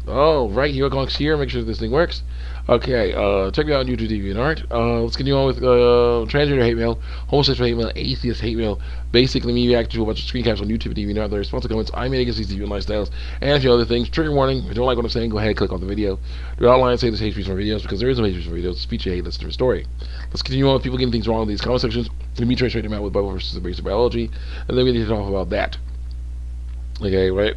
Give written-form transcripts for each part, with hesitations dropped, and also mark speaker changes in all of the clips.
Speaker 1: Oh, right here, clicks here. Make sure this thing works. Okay, check me out on YouTube TV and Art. Let's continue on with transgender hate mail, homosexual hate mail, atheist hate mail. Basically, me reacting to a bunch of screen caps on YouTube TV and Art. The responsive comments I made against these TV lifestyles and a few other things. Trigger warning: if you don't like what I'm saying, go ahead and click off the video. Do not lie and say this hate speech from videos because there is no hate speech from videos. Speech you hate, that's a different story. Let's continue on with people getting things wrong in these comment sections. Let me try to straighten them out with Bible versus the basic biology, and then we need to talk about that. Okay, right.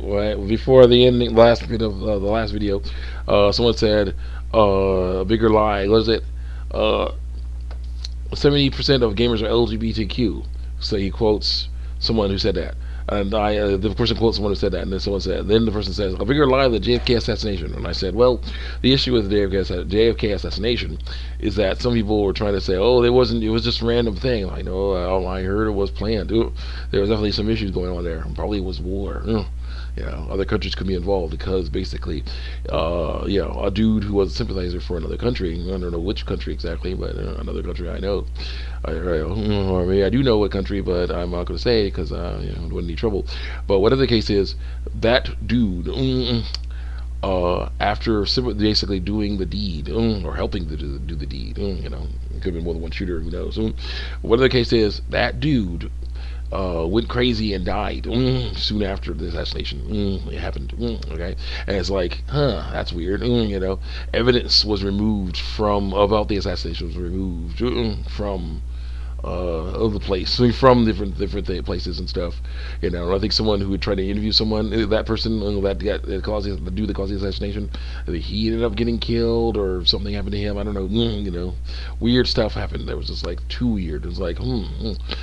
Speaker 1: Before the ending, last bit of the last video, someone said a bigger lie. What is it? 70% of gamers are LGBTQ. So he quotes someone who said that. And the person quotes someone who said that, and then then the person says, a bigger lie than the JFK assassination. And I said, well, the issue with the JFK assassination is that some people were trying to say, oh, it was just a random thing. I know, all I heard it was planned. Ooh, there was definitely some issues going on there. Probably was war. Other countries could be involved because basically, a dude who was a sympathizer for another country, I don't know which country exactly, but another country I know, or maybe I do know what country, but I'm not going to say because wouldn't need trouble. But whatever the case is, that dude, after basically doing the deed or helping to do the deed, it could have been more than one shooter, who knows. Whatever the case is, that dude went crazy and died soon after the assassination. It happened. Okay, and it's like, that's weird. Evidence was removed from about the assassination was removed from of the place, from different places and stuff. I think someone who would try to interview someone, that person that caused the assassination, he ended up getting killed or something happened to him. I don't know. Weird stuff happened. That was just like too weird. It was like,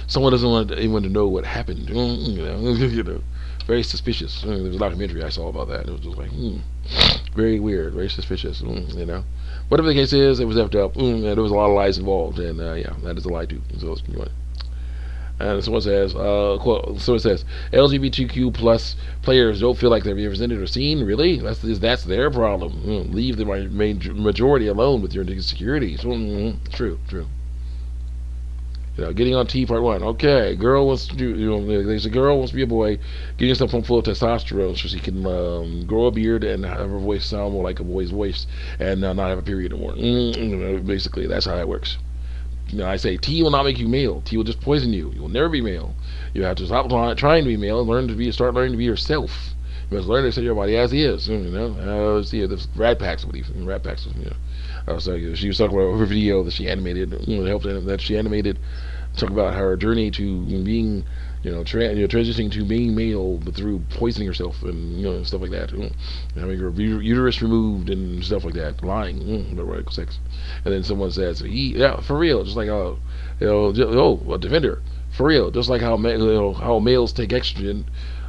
Speaker 1: someone doesn't want anyone to know what happened. Very suspicious. There was a documentary I saw about that. It was just like, very weird, very suspicious. Whatever the case is, it was effed up. There was a lot of lies involved, and that is a lie too. So let's continue on. And someone says, quote, so it says, LGBTQ plus players don't feel like they're being represented or seen. Really? That's their problem. Leave the majority alone with your insecurities. True. Getting on T part 1. Okay, girl wants to do. There's a girl wants to be a boy, getting herself full of testosterone so she can grow a beard and have her voice sound more like a boy's voice and not have a period anymore. Basically, that's how that works. I say T will not make you male. T will just poison you. You will never be male. You have to stop trying to be male and start learning to be yourself. You must learn to accept your body as it is. See, this Rat Packs, Rat Packs. So she was talking about her video that she animated. That she animated. Talk about her journey to being, transitioning to being male, but through poisoning herself and stuff like that. Having her uterus removed and stuff like that. Lying about sex. And then someone says, for real, just like a defender. For real, just like how males take estrogen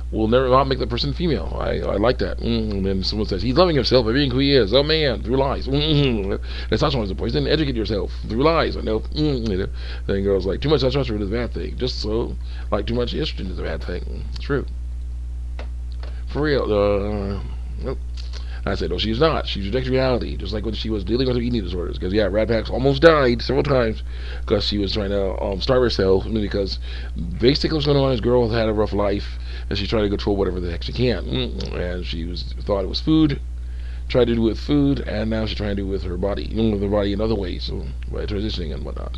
Speaker 1: will never not make the person female. I like that. And then someone says, he's loving himself by being who he is. Oh man, through lies. That's not someone's poison. Educate yourself through lies. I know. Then girls like, too much testosterone is a bad thing. Just so, like too much estrogen is a bad thing. It's true. For real. Nope. I said, no, she's not. She's rejecting reality, just like when she was dealing with her eating disorders. Because, Rat Packs almost died several times because she was trying to starve herself. Because basically what's going on is girl had a rough life, and she's trying to control whatever the heck she can. And she thought it was food, tried to do it with food, and now she's trying to do it with her body. With her body in other ways, so by transitioning and whatnot.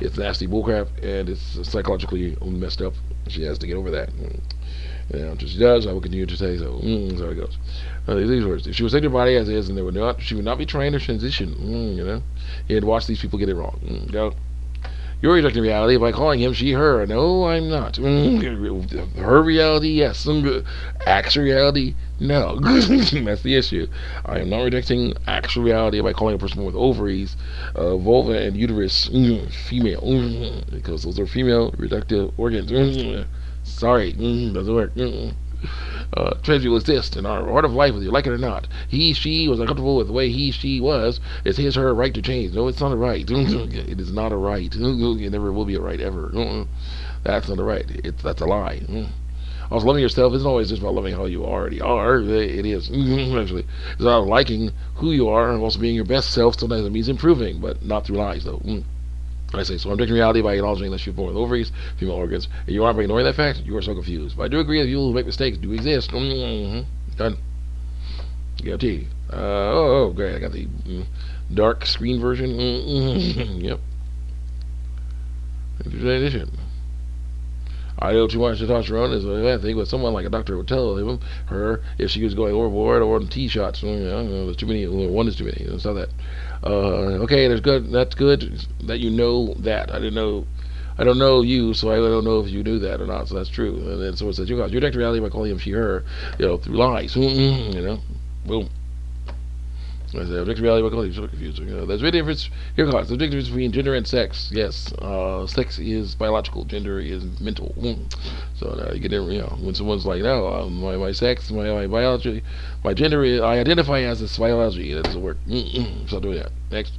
Speaker 1: It's nasty bullcrap, and it's psychologically messed up. She has to get over that. Until she does, I will continue to say so. That's how it goes. These words. If she was taking her body as is, and she would not be trying to transition. He had watched these people get it wrong. You're rejecting reality by calling him she, her. No, I'm not. Her reality, yes. Actual reality, no. That's the issue. I am not rejecting actual reality by calling a person with ovaries, vulva, and uterus female. Because those are female reproductive organs. Sorry, doesn't work. Trans people exist in our heart of life, whether you like it or not. He, she was uncomfortable with the way he, she was. It's his, her right to change. No, it's not a right. It is not a right. It never will be a right ever. That's not a right. That's a lie. Also, loving yourself isn't always just about loving how you already are. It is actually. It's about liking who you are and also being your best self. Sometimes it means improving, but not through lies, though. I say, so I'm taking reality by acknowledging that you're born with ovaries, female organs, and you aren't by ignoring that fact. You are so confused. But I do agree that people who make mistakes do exist. Done. Guaranteed. Oh, great. I got the dark screen version. Yep. Edition. I know too much testosterone is a bad thing, but someone like a doctor would tell her if she was going overboard or on T shots. There's too many. One is too many. It's not that. Okay, there's good. That's good that you know that. I didn't know. I don't know you, so I don't know if you knew that or not. So that's true. And then someone says, "You reject reality by calling him she/her, through lies." Boom. I say objective reality by calling you so confusing. There's a big difference. Here comes the big difference between gender and sex. Yes, sex is biological. Gender is mental. So you get it. When someone's like, "No, my sex, my biology, my gender, I identify as this biology." That doesn't work. Stop doing that. Next.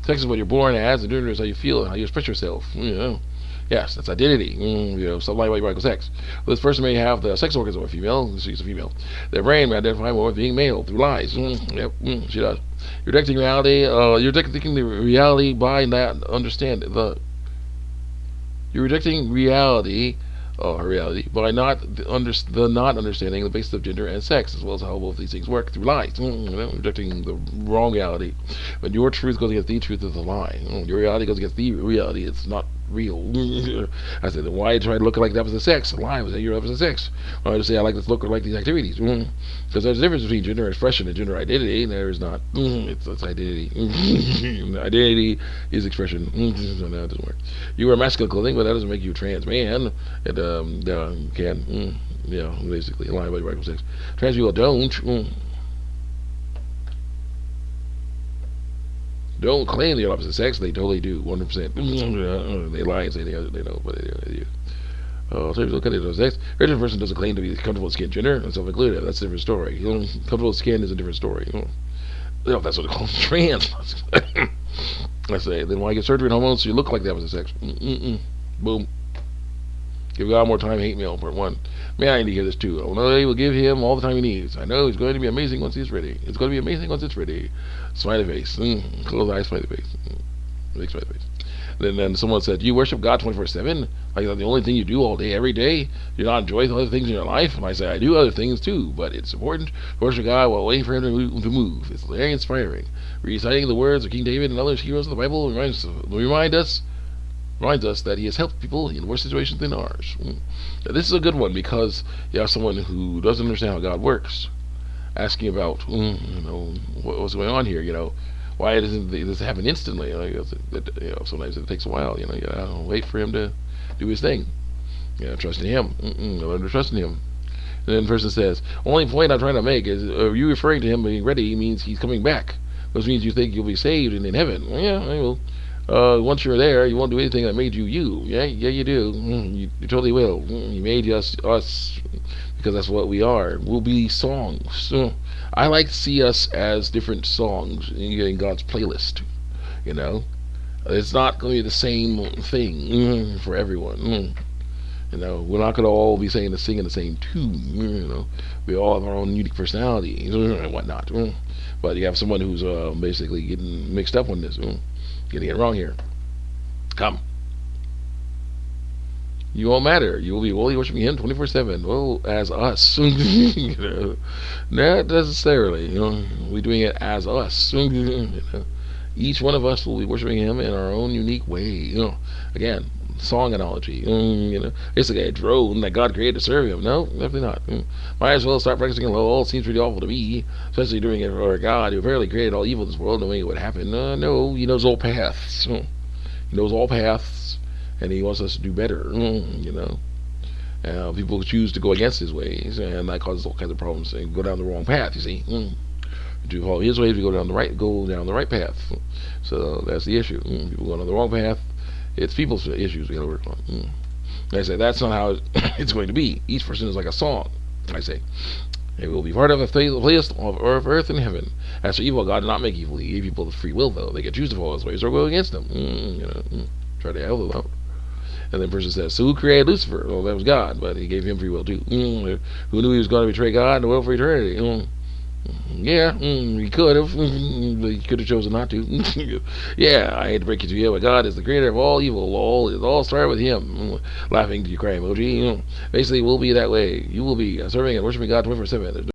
Speaker 1: Sex is what you're born as, and gender is how you feel and how you express yourself. Yes, that's identity. Something like biological sex. Well, this person may have the sex organs of a female. She's a female. Their brain may identify more with being male through lies. Yep, she does. You're detecting reality. You're detecting the reality by not understanding the. You're rejecting reality, her reality, by not understanding the basis of gender and sex, as well as how both these things work through lies. Rejecting the wrong reality, when your truth goes against the truth of the lie. Your reality goes against the reality. It's not real. I said, then why try to look like the opposite sex? Lie was that you're opposite sex. Why just say I like this look or like these activities? Because there's a difference between gender expression and gender identity. There is not. It's identity. Identity is expression. So no, it doesn't work. You wear masculine clothing, but that doesn't make you a trans man. It can. Basically, lie about your right sex. Trans people don't claim they're opposite sex. They totally do, 100%. They lie and say they know, but they do. So if you look at it as sex, a different person doesn't claim to be comfortable with skin, gender, and self-included. That's a different story. Comfortable with skin is a different story. That's what they call trans. I say, then why get surgery and hormones so you look like the opposite sex? Boom. Give God more time, hate mail, part 1. Man, I need to hear this too. Oh no, they will give him all the time he needs. I know he's going to be amazing once he's ready. It's going to be amazing once it's ready. Smiley face. Close eyes, smiley face. Big smiley face. Then someone said, you worship God 24/7? Like that's the only thing you do all day, every day? Do you not enjoy the other things in your life? And I say, I do other things too, but it's important to worship God while waiting for him to move. It's very inspiring. Reciting the words of King David and other heroes of the Bible reminds us that he has helped people in worse situations than ours. Now, this is a good one because you have someone who doesn't understand how God works, asking about, what's going on here, why doesn't this happen instantly? Sometimes it takes a while, you gotta wait for him to do his thing. Trust in him. Learn to trust in him. And then the person says, only point I'm trying to make is, are you referring to him being ready means he's coming back, which means you think you'll be saved and in heaven. Well, yeah, I will. Once you're there, you won't do anything that made you you. Yeah, you do. You totally will. He made us because that's what we are. We'll be songs. I like to see us as different songs in God's playlist. It's not going to be the same thing for everyone. We're not going to all be singing the same tune. We all have our own unique personalities and whatnot. But you have someone who's basically getting mixed up on this. Getting it wrong here. Come. You won't matter. You will be only worshiping him 24/7. Well, as us. Not necessarily. We're doing it as us. Each one of us will be worshiping him in our own unique way. Again, song analogy. It's like a drone that God created to serve him. No, definitely not. Might as well start practicing law. It seems pretty awful to me, especially doing it for God who apparently created all evil in this world, knowing it would happen. No, he knows all paths. He knows all paths, and he wants us to do better. People choose to go against his ways, and that causes all kinds of problems. And go down the wrong path. You see. To follow his ways, we go down the right path. So that's the issue. People go down the wrong path. It's people's issues we got to work on. I say that's not how it's going to be. Each person is like a song. I say it will be part of a playlist of earth and heaven. As for evil, God did not make evil. He gave people the free will, though. They can choose to follow his ways or go against them. Try to help them out. And then the person says, so who created Lucifer? Well, that was God, but he gave him free will too. Who knew he was going to betray God and the will for eternity? Yeah, he could have. But he could have chosen not to. Yeah, I hate to break it to you, but God is the creator of all evil. It all started with him. Laughing to you cry emoji. Basically, we'll be that way. You will be serving and worshiping God 24/7.